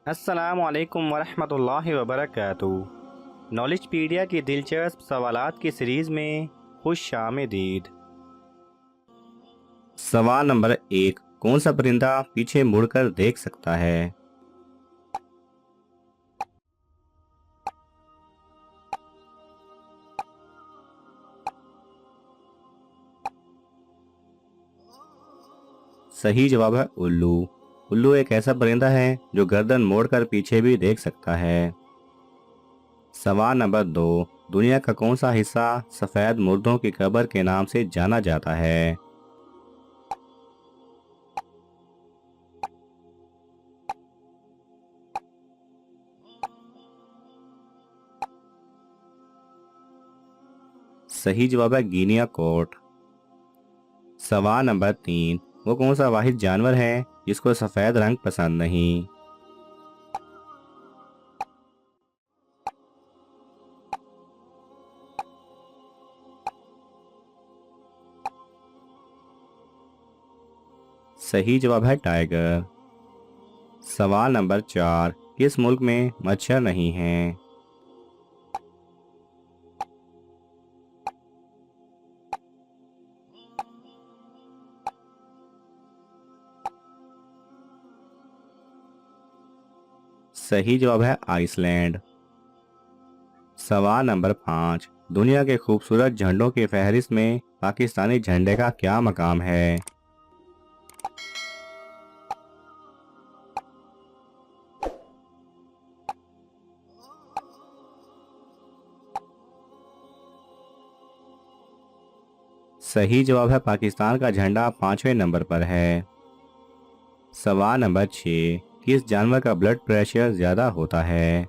अस्सलाम वालेकुम वरहमतुल्लाहि वबरकातुहू। नॉलेजपीडिया की दिलचस्प सवालात की सीरीज़ में खुश आमदीद। सवाल नंबर 1, कौन सा परिंदा पीछे मुड़कर देख सकता है? सही जवाब है उल्लू। उल्लू एक ऐसा परिंदा है जो गर्दन मोड़कर पीछे भी देख सकता है। सवाल नंबर 2, दुनिया का कौन सा हिस्सा सफ़ेद मुर्दों की कब्र के नाम से जाना जाता है? सही जवाब है गिनिया कोट। सवाल नंबर 3, वो कौन सा वाहिद जानवर है जिसको सफ़ेद रंग पसंद नहीं? सही जवाब है टाइगर। सवाल नंबर 4, किस मुल्क में मच्छर नहीं हैं? सही जवाब है आइसलैंड। सवाल नंबर 5, दुनिया के खूबसूरत झंडों की फहरिस्त में पाकिस्तानी झंडे का क्या मकाम है? सही जवाब है पाकिस्तान का झंडा 5वें नंबर पर है। सवाल नंबर 6, किस जानवर का ब्लड प्रेशर ज़्यादा होता है?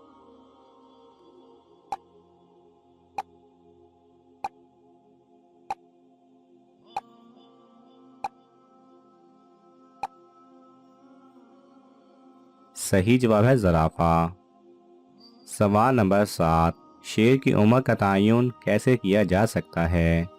सही जवाब है ज़राफ़ा। सवाल नंबर 7, शेर की उम्र का तयन कैसे किया जा सकता है?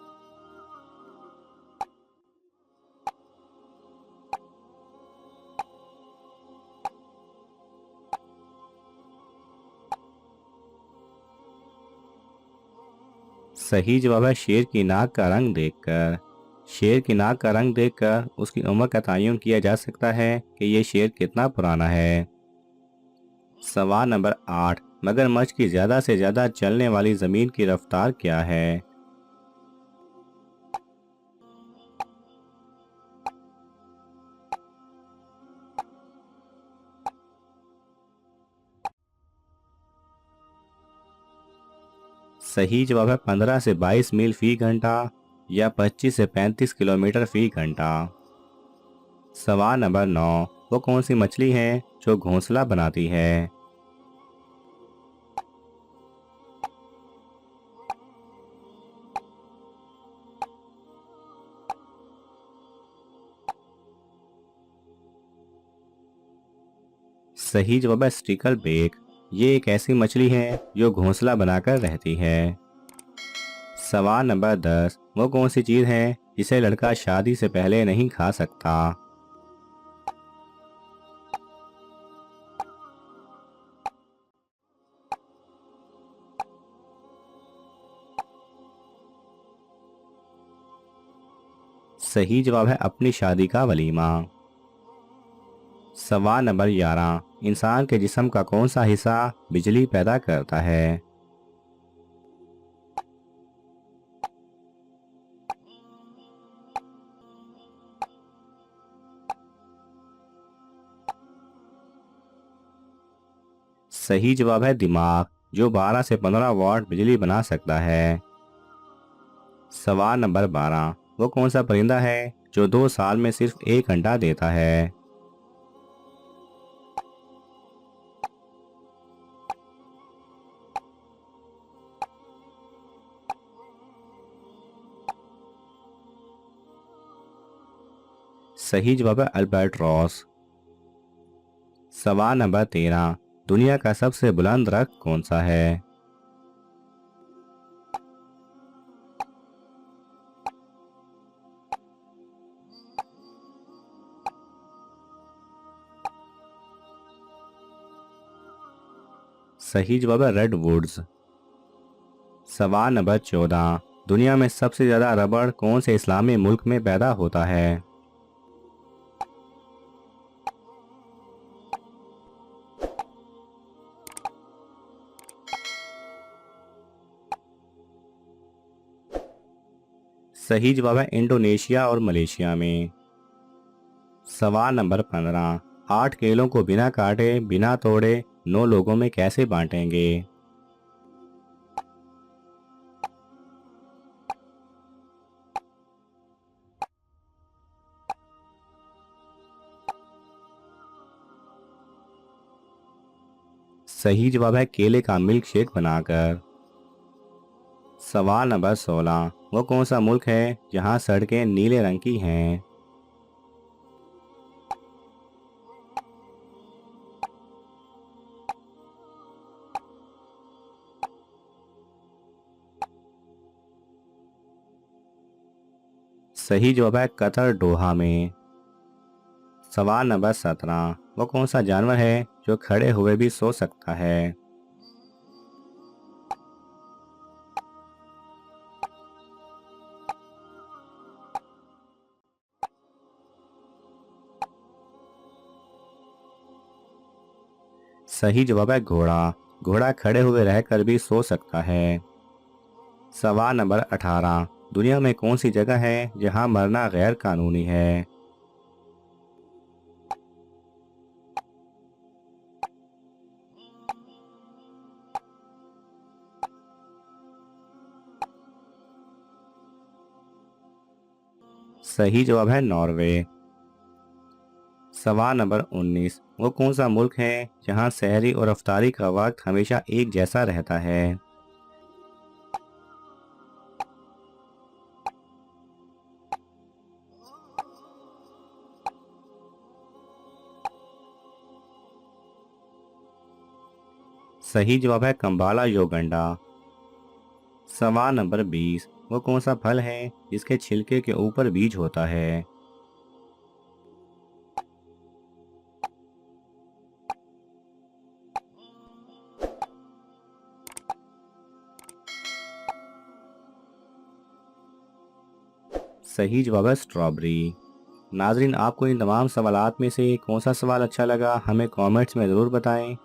सही जवाब है शेर की नाक का रंग देखकर। शेर की नाक का रंग देखकर उसकी उम्र का तयन किया जा सकता है कि ये शेर कितना पुराना है। सवाल नंबर 8, मगरमच्छ की ज़्यादा से ज़्यादा चलने वाली ज़मीन की रफ्तार क्या है? सही जवाब है 15 से 22 मील फी घंटा या 25 से 35 किलोमीटर फी घंटा। सवाल नंबर 9, वो कौन सी मछली है जो घोंसला बनाती है? सही जवाब है स्टिकल बेक। ये एक ऐसी मछली है जो घोंसला बनाकर रहती है। सवाल नंबर 10, वो कौन सी चीज़ है जिसे लड़का शादी से पहले नहीं खा सकता? सही जवाब है अपनी शादी का वलीमा। सवाल नंबर 11, इंसान के जिस्म का कौन सा हिस्सा बिजली पैदा करता है? सही जवाब है दिमाग, जो 12 से 15 वाट बिजली बना सकता है। सवाल नंबर 12, वो कौन सा परिंदा है जो 2 साल में सिर्फ एक अंडा देता है? सही जवाब है अल्बाट्रॉस। सवाल नंबर 13, दुनिया का सबसे बुलंद दरख्त कौन सा है? सही जवाब है रेड वुड्स। सवाल नंबर 14, दुनिया में सबसे ज़्यादा रबड़ कौन से इस्लामी मुल्क में पैदा होता है? सही जवाब है इंडोनेशिया और मलेशिया में। सवाल नंबर 15, 8 केलों को बिना काटे बिना तोड़े 9 लोगों में कैसे बांटेंगे? सही जवाब है केले का मिल्क शेक बनाकर। सवाल नंबर 16, वो कौन सा मुल्क है जहां सड़कें नीले रंग की हैं? सही जवाब है कतर डोहा में। सवाल नंबर 17, वो कौन सा जानवर है जो खड़े हुए भी सो सकता है? सही जवाब है घोड़ा। घोड़ा खड़े हुए रहकर भी सो सकता है। सवाल नंबर 18, दुनिया में कौन सी जगह है जहां मरना गैर कानूनी है? सही जवाब है नॉर्वे। सवाल नंबर 19, वो कौन सा मुल्क है जहां सहरी और अफ्तारी का वक्त हमेशा एक जैसा रहता है? सही जवाब है कंबाला योगंडा। सवाल नंबर 20, वो कौन सा फल है जिसके छिलके के ऊपर बीज होता है? सही जवाब है स्ट्रॉबेरी। नाजरीन, आपको इन तमाम सवालात में से कौन सा सवाल अच्छा लगा हमें कमेंट्स में ज़रूर बताएं।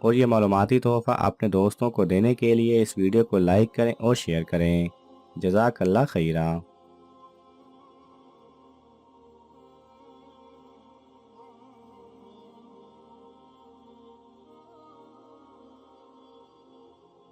और ये मालूमाती तोहफ़ा अपने दोस्तों को देने के लिए इस वीडियो को लाइक करें और शेयर करें। जज़ाकल्लाह खैरा।